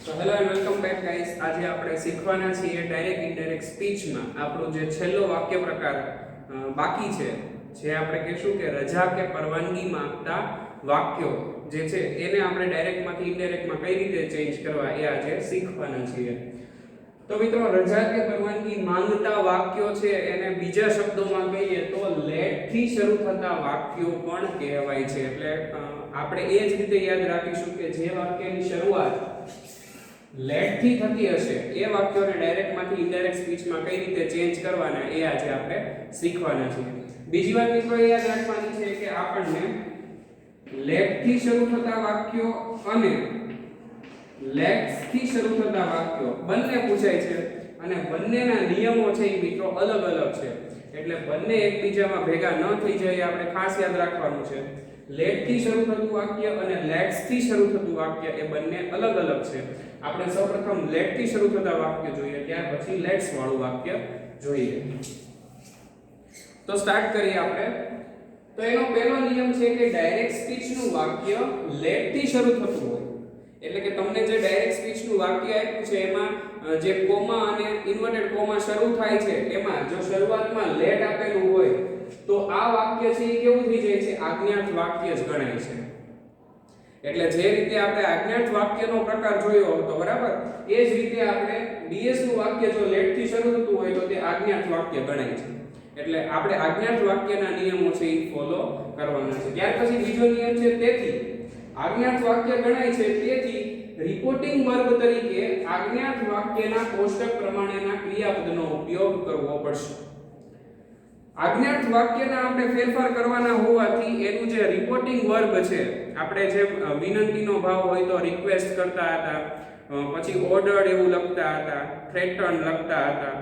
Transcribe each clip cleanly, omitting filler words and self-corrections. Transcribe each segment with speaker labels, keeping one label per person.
Speaker 1: So hello and welcome back guys. આજે આપણે શીખવાના છીએ ડાયરેક્ટ ઇનડાયરેક્ટ સ્પીચમાં આપણો જે છેલ્લો વાક્ય પ્રકાર બાકી છે, જે આપણે કહીશું કે રજા કે પરવાનગી માંગતા વાક્યો જે છે એને આપણે ડાયરેક્ટમાંથી ઇનડાયરેક્ટમાં કઈ રીતે ચેન્જ કરવા એ આજે શીખવાના છીએ. તો મિત્રો, રજા કે પરવાનગી માંગતા વાક્યો છે એને બીજા શબ્દોમાં કહીએ તો લેટ થી શરૂ થતા વાક્યો પણ કહેવાય છે. એટલે આપણે એ જ રીતે યાદ રાખીશું કે જે વાક્યની શરૂઆત લેટ થી થતી હશે એ વાક્યોને ડાયરેક્ટ માંથી ઇનડાયરેક્ટ સ્પીચમાં કઈ રીતે ચેન્જ કરવાના એ આજે આપણે શીખવાના છીએ. બીજી વાત મિત્રો એ યાદ રાખવાની છે કે આપણને લેટ થી શરૂ થતા વાક્યો અને લેટ્સ થી શરૂ થતા વાક્યો બંને પૂછાય છે અને બંનેના નિયમો છે એ મિત્રો અલગ અલગ છે. એટલે બંને એકબીજામાં ભેગા ન થઈ જાય આપણે ખાસ યાદ રાખવાનું છે. લેટ થી શરૂ થતું વાક્ય અને લેટ્સ થી શરૂ થતું વાક્ય એ બંને અલગ અલગ છે. આપણે સૌપ્રથમ લેટ થી શરૂ થતા વાક્ય જોઈએ, ત્યાર પછી લેટ્સ વાળું વાક્ય જોઈએ. તો સ્ટાર્ટ કરીએ આપણે. તો એનો પહેલો નિયમ છે કે ડાયરેક્ટ સ્પીચ નું વાક્ય લેટ થી શરૂ થતું હોય. એટલે કે તમને જે ડાયરેક્ટ સ્પીચ નું વાક્ય આપ્યું છે એમાં જે કોમા અને ઇન્વર્ટેડ કોમા શરૂ થાય છે એમાં જો શરૂઆતમાં લેટ આપેલું હોય તો આ વાક્ય છે એ કેવું થઈ જાય છે? આજ્ઞાર્થ વાક્ય જ ગણાય છે. એટલે જે રીતે આપણે આજ્ઞાર્થ વાક્યનો પ્રકાર જોયો હતો, બરાબર, એ જ રીતે આપણે ડીએસ નું વાક્ય જો લેટ થી શરૂ થતું હોય તો તે આજ્ઞાર્થ વાક્ય ગણાય છે. એટલે આપણે આજ્ઞાર્થ વાક્યના નિયમો છે એ ફોલો કરવાના છે. ત્યાર પછી બીજો નિયમ છે તેથી. આજ્ઞાર્થ વાક્ય ગણાય છે તેથી રિપોર્ટિંગ વર્બ તરીકે આજ્ઞાર્થ વાક્યના કોષ્ટક પ્રમાણેના ક્રિયાપદનો ઉપયોગ કરવો પડશે. આજ્ઞાર્થ વાક્યના આપણે ફેરફાર કરવાના હોવાથી એનું જે રિપોર્ટિંગ વર્બ છે, આપણે જે વિનંતીનો ભાવ હોય તો રિક્વેસ્ટ કરતા હતા, પછી ઓર્ડર એવું લખતા હતા, થ્રેટન લખતા હતા,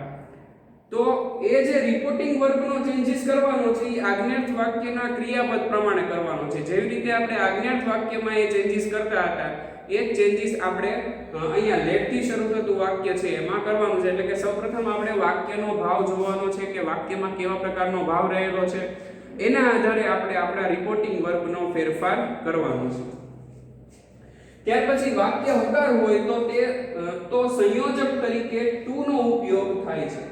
Speaker 1: તો એ જે રિપોર્ટિંગ વર્બનો ચેન્જીસ કરવાનો છે એ આજ્ઞાર્થ વાક્યના ક્રિયાપદ પ્રમાણે કરવાનો છે. જેવી રીતે આપણે આજ્ઞાર્થ વાક્યમાં એ ચેન્જીસ કરતા હતા એ જ ચેન્જીસ આપણે અહીંયા લેટ થી શરૂ થતું વાક્ય છે એમાં કરવાનું છે. એટલે કે સૌપ્રથમ આપણે વાક્યનો ભાવ જોવાનો છે કે વાક્યમાં કેવા પ્રકારનો ભાવ રહેલો છે, એના આધારે આપણે આપણા રિપોર્ટિંગ વર્બનો ફેરફાર કરવાનો છે. ત્યાર પછી વાક્ય હકાર હોય તો સંયોજક તરીકે ટુ નો ઉપયોગ થાય છે.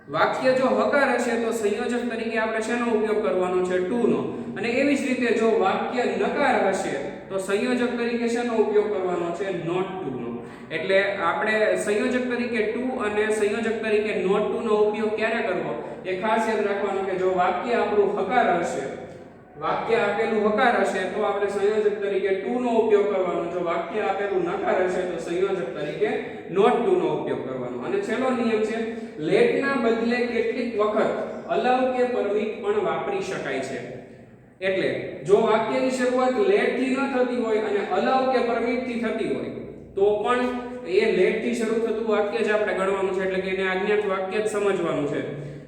Speaker 1: વાક્ય જો હકાર હશે તો સંયોજક તરીકે આપણે શેનો ઉપયોગ કરવાનો છે? ટુ નો. અને એવી જ રીતે જો વાક્ય નકાર હશે તો સંયોજક તરીકે શેનો ઉપયોગ કરવાનો છે? નોટ ટુ નો. એટલે આપણે સંયોજક તરીકે ટુ અને સંયોજક તરીકે નોટ ટુ નો ઉપયોગ ક્યારે કરવો એ ખાસ યાદ રાખવાનું કે જો વાક્ય આપણું હકાર હશે, વાક્ય આપેલું હકાર હશે તો આપણે સંયોજક તરીકે ટુ નો ઉપયોગ કરવાનો. જો વાક્ય આપેલું નકાર હશે તો સંયોજક તરીકે નોટ ટુ નો ઉપયોગ કરવાનો. અને છેલ્લો નિયમ છે લેટ ના બદલે કેટલીક વખત અલાઉ કે પરમિટ પણ વાપરી શકાય છે. એટલે જો વાક્યની શરૂઆત લેટ થી ન થતી હોય અને અલાઉ કે પરમિટ થી થતી હોય તો પણ એ લેટ થી શરૂ થતું વાક્ય જ આપણે ગણવાનું છે. એટલે કે એને આજ્ઞાર્થ વાક્ય જ સમજવાનું છે.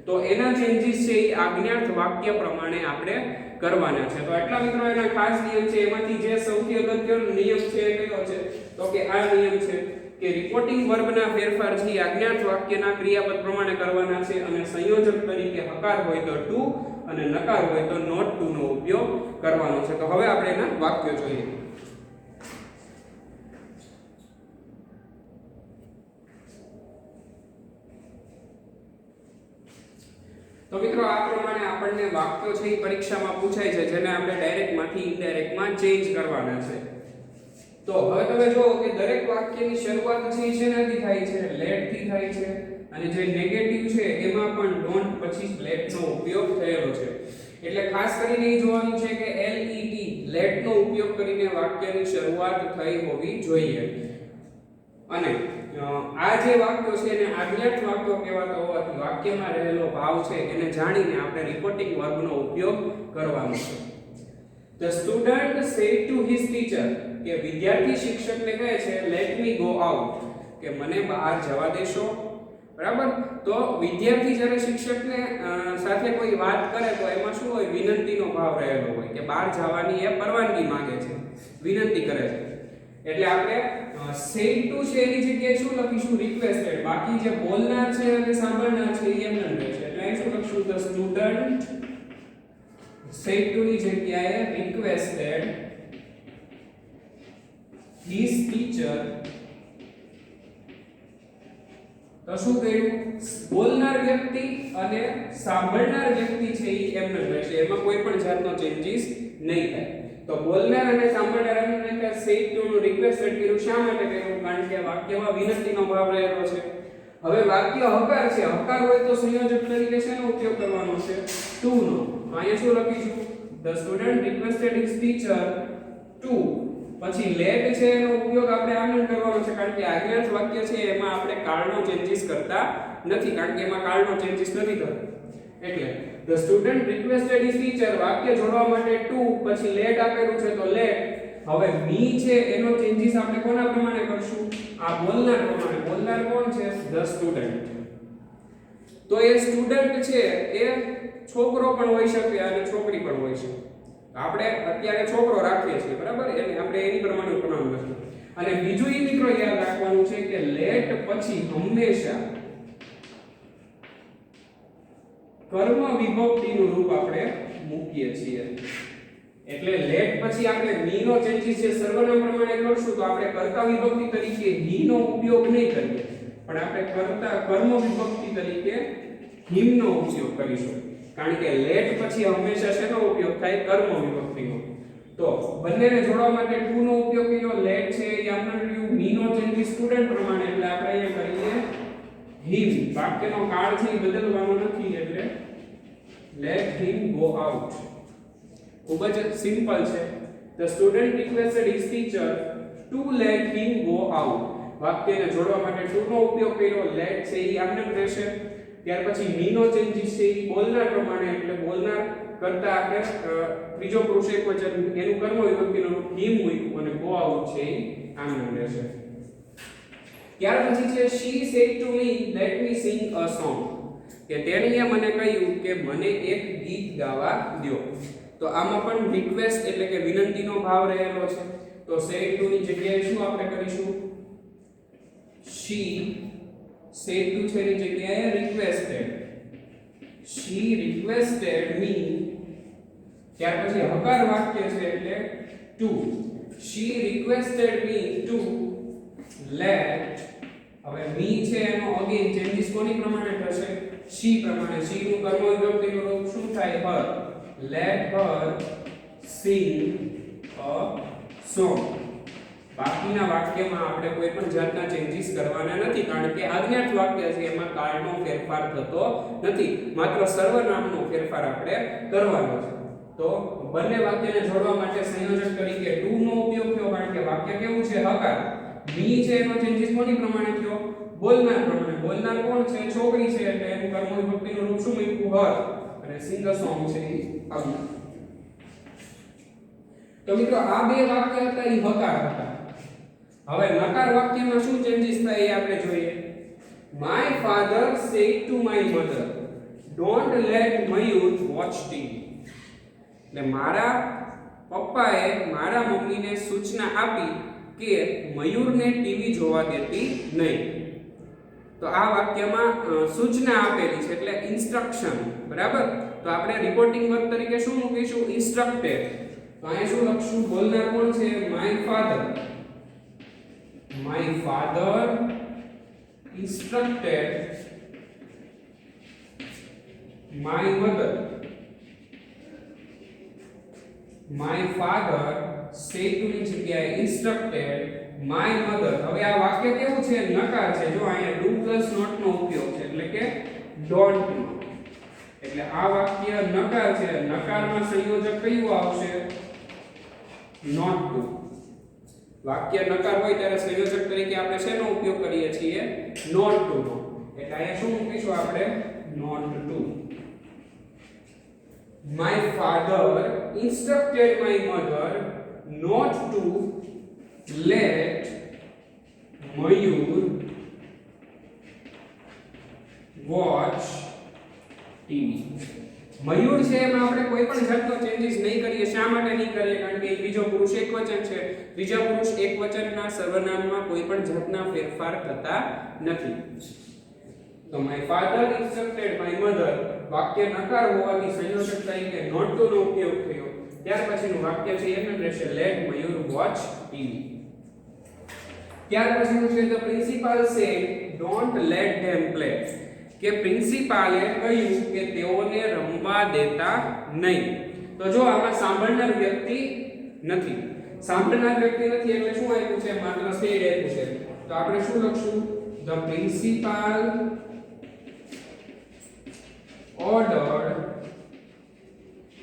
Speaker 1: તો એના ચેન્જીસ છે એ આજ્ઞાર્થ વાક્ય પ્રમાણે આપણે કરવાના છે. તો એટલા મિત્રો એના ખાસ નિયમ છે. એમાંથી જે સૌથી અગત્યનો નિયમ છે એ કયો છે? તો કે આ નિયમ છે કે રિપોર્ટિંગ વર્બના ફેરફાર છે આજ્ઞાર્થ વાક્યના ક્રિયાપદ પ્રમાણે કરવાના છે અને સંયોજક તરીકે હકાર હોય તો ટુ અને નકાર હોય તો નોટ ટુ નો ઉપયોગ કરવાનો છે. તો હવે આપણે એના વાક્યો જોઈએ. તો મિત્રો, આ પ્રમાણે આપણને વાક્યો છે એ પરીક્ષામાં પૂછાય છે જેને આપણે ડાયરેક્ટમાંથી ઇનડાયરેક્ટમાં ચેન્જ કરવાના છે. તો હવે તમે જુઓ કે દરેક વાક્યની શરૂઆત છે એ શેનાથી થાય છે? લેટ થી થાય છે. અને જે નેગેટિવ છે એમાં પણ ડોન્ટ પછી લેટ નો ઉપયોગ થયેલો છે. એટલે ખાસ કરીને એ જોવાનું છે કે લેટ લેટ નો ઉપયોગ કરીને વાક્યની શરૂઆત થઈ હોવી જોઈએ. અને આ જે વાક્યો છે એને આજ્ઞાર્થ વાક્યો કહેવાતા હોવાથી વાક્યમાં રહેલો ભાવ છે એને જાણીને આપણે રિપોર્ટિંગ વર્બનો ઉપયોગ કરવાનો છે. The student said to his teacher, કે વિદ્યાર્થી શિક્ષકને કહે છે let me go out, કે મને બહાર જવા દેશો. બરાબર? તો વિદ્યાર્થી જ્યારે શિક્ષકને સાથે કોઈ વાત કરે તો એમાં શું હોય? વિનંતીનો ભાવ રહેલો હોય કે બહાર જવાની એ પરવાનગી માંગે છે, વિનંતી કરે છે. એટલે આપણે said to છે એની જગ્યાએ શું લખીશું? રિક્વેસ્ટેડ. બાકી જે બોલનાર છે અને સાંભળનાર છે એ એમ ન રહેશે. એટલે અહીં શું લખશું? The student said to ની જગ્યાએ requested his teacher તો શું કર્યું, બોલનાર વ્યક્તિ અને સાંભળનાર વ્યક્તિ છે એ એમને રહેશે, એમાં કોઈ પણ જાતનો ચેન્જીસ નહીં થાય. તો બોલનાર અને સાંભળનાર એમને સેટ ટુ નું રિક્વેસ્ટેડ કર્યું. શા માટે કર્યું? કારણ કે વાક્યમાં વિનંતીનો ભાવ રહેલો છે. હવે વાક્ય હકાર છે, હકાર હોય તો સંયોજક તરીકે શેનો ઉપયોગ કરવાનો છે? ટુ નો. તો અહીંયા શું લખીશું? The student requested his teacher to, પછી લેટ છે એનો ઉપયોગ આપણે આમ કરવાનો છે કારણ કે આજ્ઞાર્થ વાક્ય છે એમાં આપણે કાળનો ચેન્જીસ કરતા નથી, કારણ કે એમાં કાળનો ચેન્જીસ નથી થતો. એટલે the student requested his teacher, વાક્ય જોડવા માટે to, પછી લેટ આપેલું છે તો લેટ. હવે મી છે એનો ચેન્જીસ આપણે કોના પ્રમાણે કરશું? આ બોલનાર પ્રમાણે. બોલનાર કોણ છે? the student. તો એ સ્ટુડન્ટ છે એ છોકરો પણ હોઈ શકે અને છોકરી પણ હોઈ શકે. આપણે અત્યારે છોકરો રાખીએ છીએ, બરાબર? એટલે આપણે એની પ્રમાણે પ્રમાણ લખીએ. અને બીજું એ મિત્રો યાદ રાખવાનું છે કે લેટ પછી હંમેશા કર્મ વિભક્તિનું રૂપ આપણે મૂકીએ છીએ. એટલે લેટ પછી આપણે મી નો ચેન્જીસ છે સર્વનામ પ્રમાણે કરશું તો આપણે કર્તા વિભક્તિ તરીકે હી નો ઉપયોગ નહીં કરીએ, પણ આપણે કર્મ વિભક્તિ તરીકે હિમ નો ઉપયોગ કરીશું. કારણ કે લેટ પછી હંમેશા શેનો ઉપયોગ થાય? કર્મ વિભક્તિનો. તો બંનેને જોડવા માટે ટુ નો ઉપયોગ કર્યો. લેટ છે એ આપણે કર્યું મી નો ચેન્જીસ સ્ટુડન્ટ પ્રમાણે, એટલે આપણે અહીંયા કરીએ હિમ. વાક્યનો કાળ છે એ બદલવાનો નથી, એટલે let him go out. ખૂબ જ સિમ્પલ છે. The student requested his teacher to let him go out. વાક્યને જોડવા માટે ટુ નો ઉપયોગ કર્યો. લેટ છે એ આમને રહેશે. ત્યાર પછી મી નો ચેન્જીસ છે એ બોલનાર પ્રમાણે, એટલે બોલનાર કરતા આપણે ત્રીજો પુરુષ એકવચન એનું કર્મ વિભક્તિનું હિમ મૂક્યું અને ગો આઉટ છે એ આમને રહેશે. ત્યાર પછી છે she said to me let me sing a song, કે તેણીએ મને કહ્યું કે મને એક ગીત ગાવા દો. તો આમાં પણ રિક્વેસ્ટ એટલે કે વિનંતીનો ભાવ રહેલો છે. તો said to ની જગ્યાએ શું આપણે કરીશું? she said to છે ની જગ્યાએ requested. she requested me. ત્યાર પછી હકાર વાક્ય છે એટલે to. she requested me to let. હવે me છે એનો અગેન ચેન્જીસ કોની પ્રમાણે થશે? she પ્રમાણે. she નું કર્મ વિભક્તિનું રૂપ શું થાય? her. let her sing a song. બાકીના વાક્યમાં આપણે કોઈ પણ જાતના ચેન્જીસ કરવાના નથી, કારણ કે આજ્ઞાર્થ વાક્ય છે એમાં કાળનો ફેરફાર થતો નથી, માત્ર સર્વનામનો ફેરફાર આપણે કરવાનો છે. તો બંને વાક્યને જોડવા માટે સંયોજક તરીકે ટુ નો ઉપયોગ થયો, કારણ કે વાક્ય કેવું છે? હકાર. મી છે એનો ચેન્જીસ કોની પ્રમાણે થયો? બોલનાર પ્રમાણે. બોલનાર કોણ છે? છોકરી છે, એટલે એનું કર્મ વિભક્તિનું રૂપ શું મૂક્યું? હર. અને સિંગ સોંગ છે એ આવ્યું. તો મિત્રો આ બે વાક્ય હતા એ હકાર હતા. હવે નકાર વાક્યમાં શું ચેન્જીસ થાય એ આપણે જોઈએ. My father said to my mother, don't let Mayur watch TV. એટલે મારા પપ્પાએ મારા મમ્મીને સૂચના આપી કે મયુરને ટીવી જોવા દેતી નહીં. તો આ વાક્યમાં સૂચના આપેલી છે એટલે ઇન્સ્ટ્રક્શન, બરાબર? તો આપણે રિપોર્ટિંગ વર્બ તરીકે શું મૂકીશું? ઇન્સ્ટ્રક્ટેડ. તો અહીંયા શું લખશું? બોલનાર કોણ છે? my father instructed my mother. my father said to ની જગ્યાએ instructed my mother. હવે આ વાક્ય કેવું છે? નકાર છે. જો અહીંયા do plus not નો ઉપયોગ છે, એટલે કે don't નો. એટલે આ વાક્ય નકાર છે. નકારમાં સંયોજક કયું આવશે? not to. વાક્ય નકાર હોય ત્યારે સંયોજક તરીકે આપણે શેનો ઉપયોગ કરીએ છીએ? not to નો. એટલે અહીંયા શું મૂકીશું આપણે? not to. My father instructed my mother not to let Mayur watch TV. મયુર છે એમાં આપણે કોઈ પણ જાતનો ચેન્જીસ નહીં કરીએ. શા માટે નહીં કરીએ? કારણ કે ત્રીજો પુરુષ એકવચન છે. ત્રીજા પુરુષ એકવચનના સર્વનામમાં કોઈ પણ જાતના ફેરફાર થતા નથી. તો my father instructed my mother વાક્ય નકાર હોવાથી સંયોજક તરીકે not to નો ઉપયોગ થયો. ત્યાર પછીનું વાક્ય છે એમ રહેશે let Mayur watch TV. ત્યાર પછીનું છે the principal said don't late them play, કે પ્રિન્સિપાલે કહ્યું કે તેઓને રમવા દેતા નહીં. તો જો આમાં સાંભળનાર વ્યક્તિ નથી. સાંભળનાર વ્યક્તિ નથી એટલે શું આપ્યું છે? માત્ર સેડ આપ્યું છે. તો આપણે શું લખશું? The principal ordered,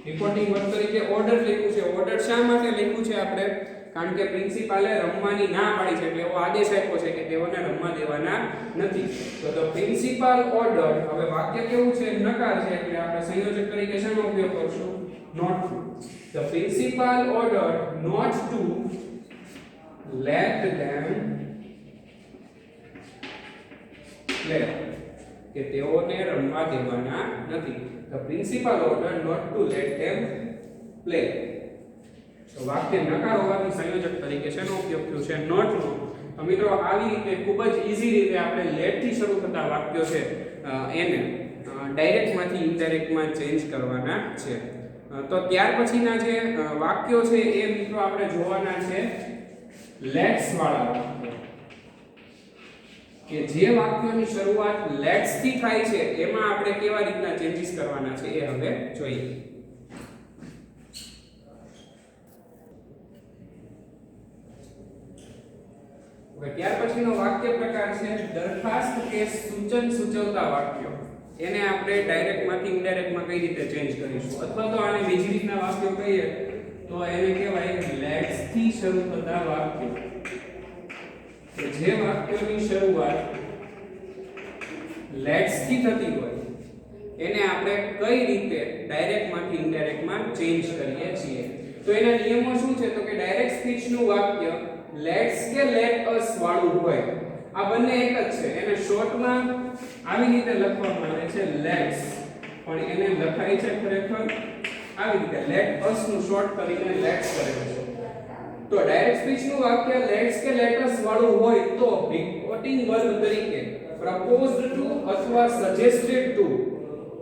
Speaker 1: reporting verb તરીકે ઓર્ડર લખ્યું છે. ઓર્ડર શા માટે લખ્યું છે આપણે? કારણ કે પ્રિન્સિપાલે રમવાની ના પાડી છે એટલે એવો આદેશ આપ્યો છે કે તેઓને રમવા દેવાના નથી. તો ધ પ્રિન્સિપાલ ઓર્ડર, હવે વાક્ય કેવું છે? નકાર છે એટલે આપણે સંયોજક તરીકે શાનો ઉપયોગ કરશું? Not to. The principal order not to let them play, કે તેઓને રમવા દેવાના નથી. The principal order not to let them play. તો વાક્ય નકાર હોવાથી સંયોજક તરીકે શેનો ઉપયોગ થયો છે? Not no. તો મિત્રો આવી રીતે ખૂબ જ ઈઝી રીતે આપણે લેટ થી શરૂ થતા વાક્યો છે એને ડાયરેક્ટ માંથી ઇનડાયરેક્ટ માં ચેન્જ કરવાના છે. તો ત્યાર પછીના જે વાક્યો છે એ મિત્રો આપણે જોવાના છે લેટ્સ વાળા વાક્યો, કે જે વાક્યોની શરૂઆત લેટ્સ થી થાય છે એમાં આપણે કેવા રીતના ચેન્જીસ કરવાના છે એ હવે જોઈએ. ત્યાર પછીનો વાક્ય પ્રકાર છે દરખાસ્ત કે સૂચન સૂચવતા વાક્યો. એને આપણે ડાયરેક્ટ માંથી ઇનડાયરેક્ટ માં કઈ રીતે ચેન્જ કરીશું, અથવા તો આને બીજી રીતના વાક્યો કહીએ તો એને કહેવાય લેટ્સ થી શરૂ થતા વાક્યો. કે જે વાક્યોની શરૂઆત લેટ્સ થી થતી હોય એને આપણે કઈ રીતે ડાયરેક્ટ માંથી ઇનડાયરેક્ટ માં ચેન્જ કરીએ છીએ. તો એના નિયમો શું છે? તો કે ડાયરેક્ટ સ્પીચ નું વાક્ય લેટ્સ કે લેટ અસ વાળું હોય, આ બંને એક જ છે. એને શોર્ટમાં આવી રીતે લખવામાં આવે છે લેટ્સ, પણ એને લખાય છે ખરેખર આવી રીતે લેટ અસ નું શોર્ટ કરીને લેટ્સ કરેલું છે. તો ડાયરેક્ટ સ્પીચ નું વાક્ય લેટ્સ કે લેટ અસ વાળું હોય તો રિપોર્ટિંગ વર્બ તરીકે પ્રપોઝડ ટુ અથવા સજેસ્ટેડ ટુ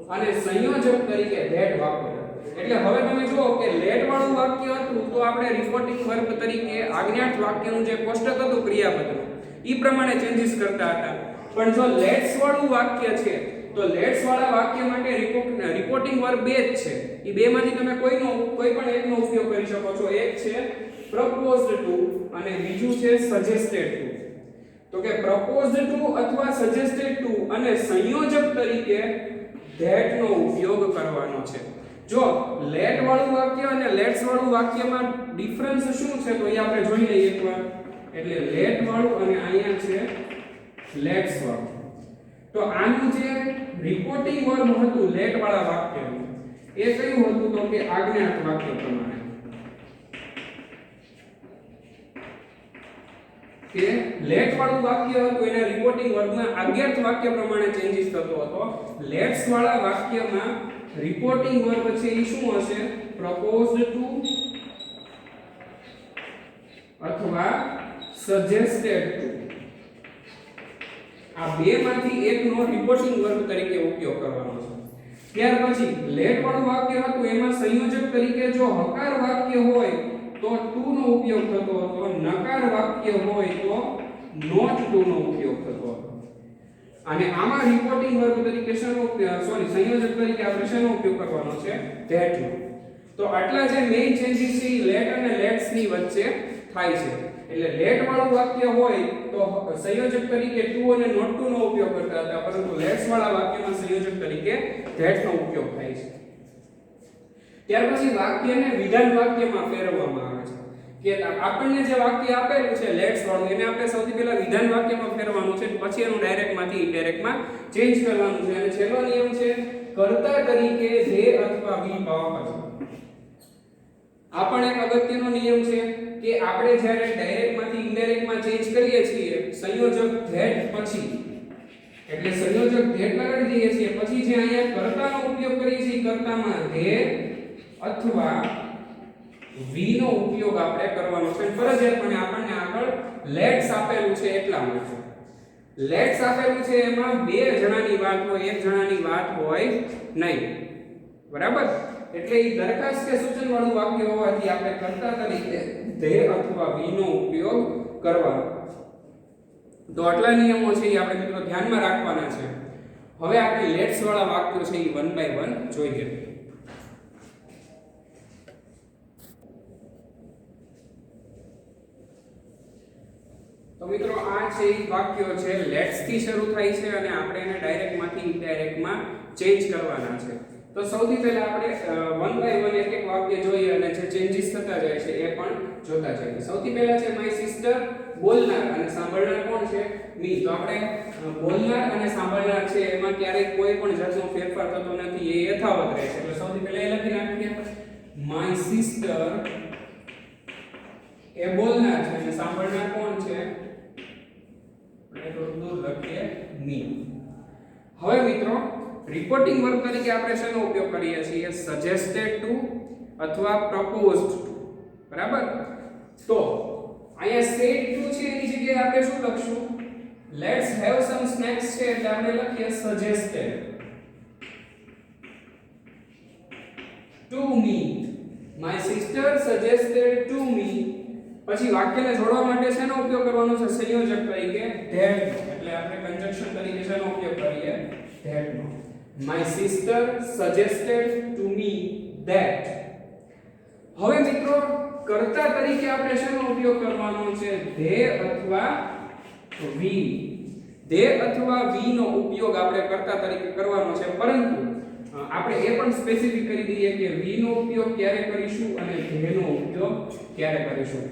Speaker 1: અને સંયોજક તરીકે ધેટ વાપરો. એટલે હવે તમે જુઓ કે લેટ વાળું વાક્ય હતું તો આપણે રિપોર્ટિંગ વર્બ તરીકે આજ્ઞાર્થ વાક્યનું જે કોષ્ટક હતું ક્રિયાપદનું ઈ પ્રમાણે ચેન્જીસ કરતા હતા. પણ જો લેટ્સ વાળું વાક્ય છે તો લેટ્સ વાળા વાક્ય માટે રિપોર્ટિંગ વર્બ બે જ છે. ઈ બે માંથી તમે કોઈ પણ એકનો ઉપયોગ કરી શકો છો. એક છે પ્રપોઝડ ટુ અને બીજું છે સજેસ્ટેડ ટુ. તો કે પ્રપોઝડ ટુ અથવા સજેસ્ટેડ ટુ અને સંયોજક તરીકે ધેટ નો ઉપયોગ કરવાનો છે. જો લેટ વાળું વાક્ય અને લેટ્સ વાળું વાક્યમાં ડિફરન્સ શું છે તો એ આપણે જોઈ લઈએ એકવાર. એટલે લેટ વાળું અને અહીંયા છે લેટ્સ વાળું. તો આનું જે રિપોર્ટિંગ વર્બ હતું લેટ વાળા વાક્યનું એ કયું હતું? તો કે આજ્ઞાર્થ વાક્ય પ્રમાણે. કે લેટ વાળું વાક્ય હતું એના રિપોર્ટિંગ વર્બમાં આજ્ઞાર્થ વાક્ય પ્રમાણે ચેન્જીસ થતો હતો. લેટ્સ વાળા વાક્યમાં રિપોર્ટિંગ વર્બ છે એ શું હશે? પ્રપોઝડ ટુ અથવા સજેસ્ટેડ ટુ. આ બે માંથી એકનો રિપોર્ટિંગ વર્બ તરીકે ઉપયોગ કરવાનો છે. ત્યાર પછી લેટ વાળું વાક્ય હતું એમાં સંયોજક તરીકે જો હકાર વાક્ય હોય તો ટુ નો ઉપયોગ થતો હતો, નકાર વાક્ય હોય તો નોટ ટુ નો ઉપયોગ થતો હતો. અને આમાં રિપોર્ટિંગ વર્બ તરીકે સંયોજક તરીકે આપણે શેનો ઉપયોગ કરવાનો છે? That no. તો આટલા જે મેઇન ચેન્જીસ છે લેટ અને લેટ્સ ની વચ્ચે થાય છે. એટલે લેટ વાળું વાક્ય હોય તો સંયોજક તરીકે ટુ અને નોટ ટુ નો ઉપયોગ કરતા હતા, પરંતુ લેટ્સ વાળા વાક્યમાં સંયોજક તરીકે ધેટ નો ઉપયોગ થાય છે. ત્યાર પછી વાક્યને વિધાન વાક્યમાં ફેરવવામાં આવે છે. કે આપણને જે વાક્ય આપેલું છે લેટ્સ વાળું એને આપણે સૌથી પહેલા વિધાન વાક્યમાં ફેરવવાનું છે, પછી એનું ડાયરેક્ટ માંથી ઇનડાયરેક્ટ માં ચેન્જ કરવાનું છે. અને છેલ્લો નિયમ છે કર્તા તરીકે ધે અથવા વી પાવા પછી. આ પણ એક અગત્યનો નિયમ છે કે આપણે જ્યારે ડાયરેક્ટ માંથી ઇનડાયરેક્ટ માં ચેન્જ કરીએ છીએ સંયોજક ધેટ પછી, એટલે સંયોજક ધેટ લગાડી દઈએ છીએ પછી જે અહીંયા કર્તાનો ઉપયોગ કરીએ છીએ કર્તામાં ધે અથવા વી નો ઉપયોગ આપણે કરવાનો છે. ફરજિયાતપણે આપણને આગળ લેટ્સ આપેલું છે એટલા માટે. લેટ્સ આપેલું છે એમાં બે જણાની વાત હોય, એક જણાની વાત હોય નહીં. બરાબર? એટલે ઈ દરખાસ્ત કે સૂચન વાળું વાક્ય હોવાથી આપણે કર્તા તરીકે ધે અથવા વી નો ઉપયોગ કરવાનો. ત્યાર પછી વાક્યને વિધાન વાક્યમાં ફેરવવામાં આવે છે. કે આપણને જે વાક્ય આપેલું છે લેટ્સ વાળું એને આપણે સૌથી પહેલા વિધાન વાક્યમાં ફેરવવાનું છે, પછી એનું ડાયરેક્ટ માંથી ઇનડાયરેક્ટ માં ચેન્જ કરવાનું છે. અને છેલ્લો નિયમ છે કર્તા તરીકે ધે અથવા વી પાવા પછી. તો આટલા નિયમો છે એ આપણે મિત્રો ધ્યાનમાં રાખવાના છે. હવે આપણે લેટ્સ વાળા વાક્યો છે એ 1 બાય 1 જોઈએ. તો મિત્રો આ છે એ વાક્યો છે લેટ્સ થી શરૂ થાય છે અને આપણે એને ડાયરેક્ટ માંથી ઇનડાયરેક્ટ માં ચેન્જ કરવાના છે. તો સૌથી પહેલા આપણે 1 બાય 1 એક એક વાક્ય જોઈએ અને જે ચેન્જીસ થતા જાય છે એ પણ જોતા જઈએ. સૌથી પહેલા છે માય સિસ્ટર, બોલનાર અને સાંભળનાર કોણ છે? મી. તો આપણે બોલનાર અને સાંભળનાર છે એમાં ક્યારેય કોઈ પણ જાતનો ફેરફાર થતો નથી, એ યથાવત રહે છે. એટલે સૌથી પહેલા એ લખી નાખીએ માય સિસ્ટર એ બોલનાર છે અને સાંભળનાર કોણ છે? થોડું દૂર લખીએ મી. હવે મિત્રો રિપોર્ટિંગ વર્બ તરીકે આપણે શેનો ઉપયોગ કરીએ છીએ? સજેસ્ટેડ ટુ અથવા પ્રપોઝડ ટુ. બરાબર? તો અહીંયા સેડ ટુ છે એની જગ્યાએ આપણે શું લખશું? લેટ્સ હેવ સમ સ્નેક્સ છે એટલે આપણે લખીએ suggested to me. My sister suggested to me. પછી વાક્યને જોડવા માટે શેનો ઉપયોગ કરવાનો છે? સંયોજક તરીકે ધેટ. એટલે આપણે કંજક્શન તરીકે શેનો ઉપયોગ કરીએ? That no. My sister suggested to me that. હવે મિત્રો કર્તા તરીકે આપણે શેનો ઉપયોગ કરવાનો છે? they અથવા we. they અથવા we નો ઉપયોગ આપણે કર્તા તરીકે કરવાનો છે, પરંતુ આપણે એ પણ સ્પેસિફિક કરી દઈએ કે we નો ઉપયોગ ક્યારે કરીશું અને they નો ઉપયોગ ક્યારે કરીશું.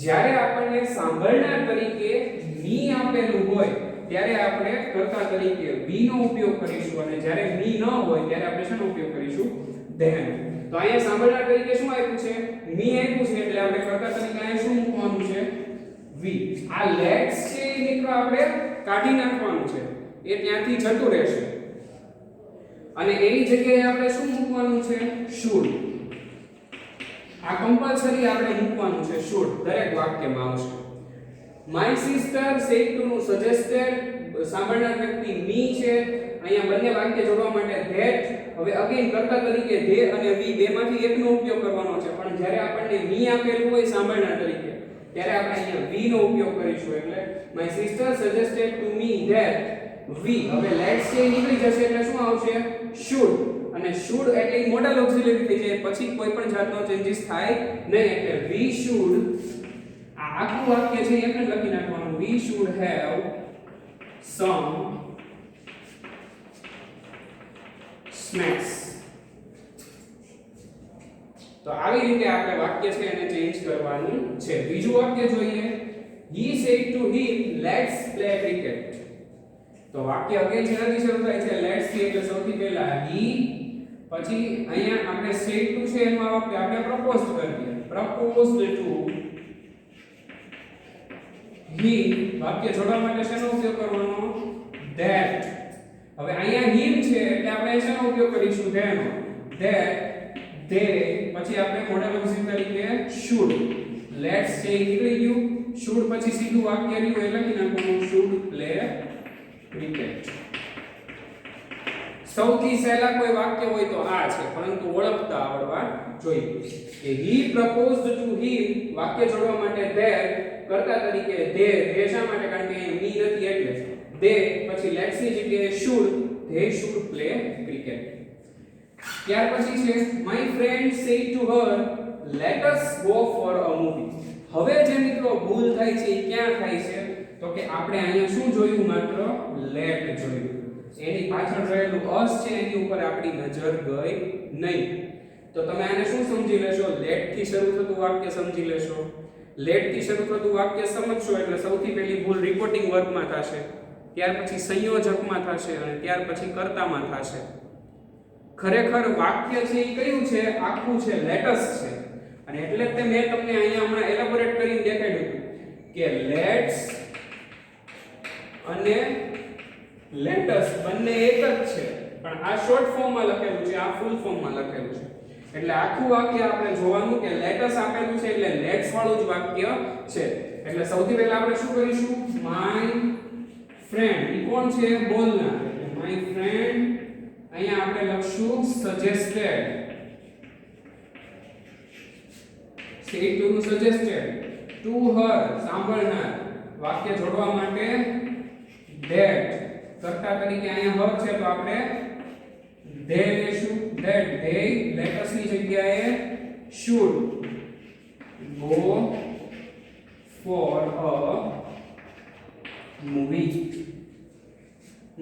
Speaker 1: જ્યારે આપણને સાંભળનાર તરીકે me આપેલું હોય ત્યારે આપણે કર્તા તરીકે we નો ઉપયોગ કરીશું અને જ્યારે me ન હોય ત્યારે આપણે શેનો ઉપયોગ કરીશું? then. તો અહીંયા સાંભળનાર તરીકે શું આપ્યું છે? me આપ્યું છે એટલે આપણે કર્તા તરીકે અહીંયા શું મૂકવાનું છે? we. આ લેટ્સ છે એ મિત્રો આપણે કાઢી નાખવાનું છે, એ ત્યાંથી જતું રહેશે અને એની જગ્યાએ આપણે શું મૂકવાનું છે? should. આ કમ્પલસરી આપણે મૂકવાનું છે should, દરેક વાક્યમાં આવશે. My sister said to નું suggested, સાંભળનાર વ્યક્તિ me છે. અહીંયા બંને વાક્ય જોડવા માટે that. હવે અગેન કર્તા તરીકે they અને we બેમાંથી એકનો ઉપયોગ કરવાનો છે, પણ જ્યારે આપણને me આપેલું હોય સાંભળનાર તરીકે ત્યારે આપણે અહીંયા we નો ઉપયોગ કરીશું. એટલે my sister suggested to me that we. હવે let's છે નીકળી જશે એટલે શું આવશે? should. અને should એટલે મોડલ ઓક્સિલરી થઈ જાય, પછી કોઈ પણ જાતનો ચેન્જીસ થાય નહીં. એટલે we should, આ આખું વાક્ય છે એમને લખી નાખવાનું. we should have some snacks. તો આવી રીતે આપણે વાક્ય છે એને ચેન્જ કરવાનું છે. બીજું વાક્ય જોઈએ. he said to him let's play cricket. તો વાક્ય અગેન જેનાથી શરૂ થાય છે લેટ્સ થી, એટલે સૌથી પહેલા he, પછી અહીંયા આપણે said to છે એમાં વાક્ય આપણે પ્રપોઝ કરીએ. proposed to he. વાક્ય જોડવા માટે શેનો ઉપયોગ કરવાનો? that. હવે અહીંયા him છે એટલે આપણે શેનો ઉપયોગ કરીશું? then. that, they. પછી આપણે મોડલ ઓક્સિલરી તરીકે should. let's છે નીકળી ગયું. should પછી સીધું વાક્ય રહ્યું એ લખી નાખવાનું should play cricket. સૌથી સહેલા કોઈ વાક્ય હોય તો આ છે, પરંતુ ઓળખતા આવડવા જોઈએ કે he proposed to him. વાક્ય જોડવા માટે that, કર્તા તરીકે they શા માટે? કારણ કે me નથી એટલે they. પછી let's ની જગ્યાએ should, they should play cricket. ત્યાર પછી છે my friend said to her let us go for a movie. હવે જે મિત્રો ભૂલ થાય છે એ ક્યાં થાય છે? તો કે આપણે અહીંયા શું જોયું? માત્ર let જોયું. એની પાછળ રહેલું us છે એની ઉપર આપણી નજર ગઈ નહીં. તો તમે આને શું સમજી લેશો? let થી શરૂ થતું વાક્ય સમજી લેશો. let થી શરૂ થતું વાક્ય સમજશો એટલે સૌથી પહેલી ભૂલ રિપોર્ટિંગ વર્બમાં થશે, ત્યાર પછી સંયોજકમાં થશે અને ત્યાર પછી કર્તામાં થશે. ખરેખર વાક્ય છે એ કયું છે? આખું છે let us છે. અને એટલે જ મેં તમને અહીંયા હમણાં એલેબોરેટ કરીને દેખાડ્યું કે let's અને let us બંને એક જ છે, પણ આ શોર્ટ ફોર્મમાં લખેલું છે, આ ફૂલ ફોર્મમાં લખેલું છે. એટલે આખું વાક્ય આપણે જોવાનું કે let us આપેલું છે એટલે let's વાળું જ વાક્ય છે. એટલે સૌથી પહેલા આપણે શું કરીશું? my friend. ઈ કોણ છે? બોલનાર. એટલે my friend અહીંયા આપણે લખશું suggested. say to નું suggested, to her સાંભળનાર, વાક્ય જોડવા માટે that કર્તા તરીકે અહીંયા હર છે તો આપણે they લેશું that they let us ની જગ્યાએ should go for a movie.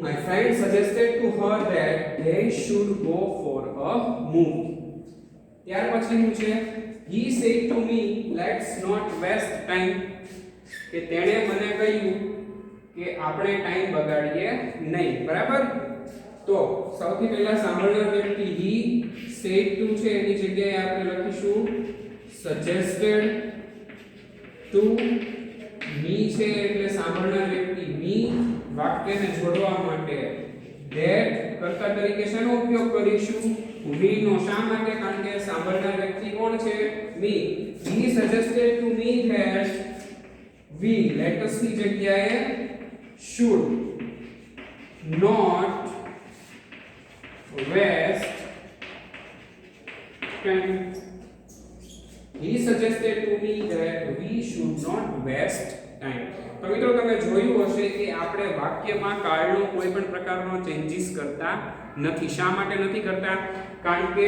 Speaker 1: My friend suggested to her that they should go for a movie. ત્યાર પછીનું છે he said to me let's not waste time. કે તેણે મને કહ્યું કે આપણે ટાઈમ બગાડીએ નહીં. બરાબર? તો સૌથી પહેલા સાંભળનાર વ્યક્તિ he said to છે એની જગ્યાએ આપણે લખીશું suggested to me છે એટલે સાંભળનાર વ્યક્તિ me વાક્યને જોડવા માટે that કર્તા તરીકે શેનો ઉપયોગ કરીશું we નો. શા માટે? કારણ કે સાંભળનાર વ્યક્તિ કોણ છે? me. he suggested to me that we let us ની જગ્યાએ should not waste time. He suggested to me that we should not waste time. તો મિત્રો તમે જોયું હશે કે આપણે વાક્યમાં કાળનો કોઈ પણ પ્રકારનો ચેન્જીસ કરતા નથી. શા માટે નથી કરતા? કારણ કે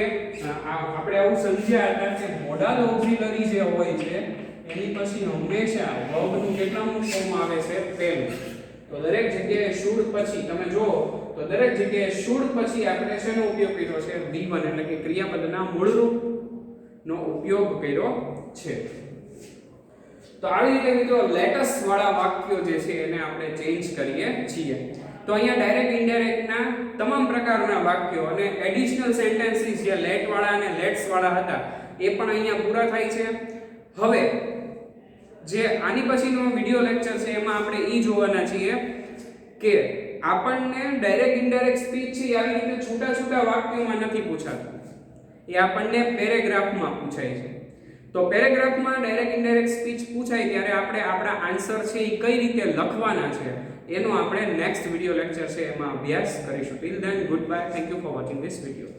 Speaker 1: આપણે આવું સમજ્યા હતા કે મોડલ ઓક્સિલરી જે હોય છે એની પછી હંમેશા વર્બનું કેટલામું ફોર્મ આવે છે? પહેલું. તો દરેક જગ્યાએ should પછી તમે જો તો દરેક જગ્યાએ should પછી આપણે શેનો ઉપયોગ કર્યો છે? V1 એટલે કે ક્રિયાપદના મૂળ રૂપનો ઉપયોગ કર્યો છે. તો આવી રીતે મિત્રો લેટસ વાળા વાક્યો જે છે એને આપણે ચેન્જ કરીએ છીએ. તો અહીંયા ડાયરેક્ટ ઇનડાયરેક્ટ ના તમામ પ્રકારના વાક્યો અને એડિશનલ સેન્ટેન્સીસ જે લેટ વાળા અને લેટ્સ વાળા હતા એ પણ અહીંયા પૂરા થાય છે. હવે જે આની પછીનો વિડિયો લેક્ચર છે એમાં આપણે ઈ જોવાના છીએ કે આપણને ડાયરેક્ટ ઇનડાયરેક્ટ સ્પીચ છે આવી રીતે છૂટા છૂટા વાક્યોમાં નથી પૂછાતું. એ આપણને પેરેગ્રાફમાં પૂછાય છે. તો પેરેગ્રાફમાં ડાયરેક્ટ ઇનડાયરેક્ટ સ્પીચ પૂછાય ત્યારે આપણે આપણા આન્સર છે એ કઈ રીતે લખવાના છે એનો આપણે નેક્સ્ટ વિડિયો લેક્ચર છે એમાં અભ્યાસ કરીશું. Till then good bye. Thank you for watching this video.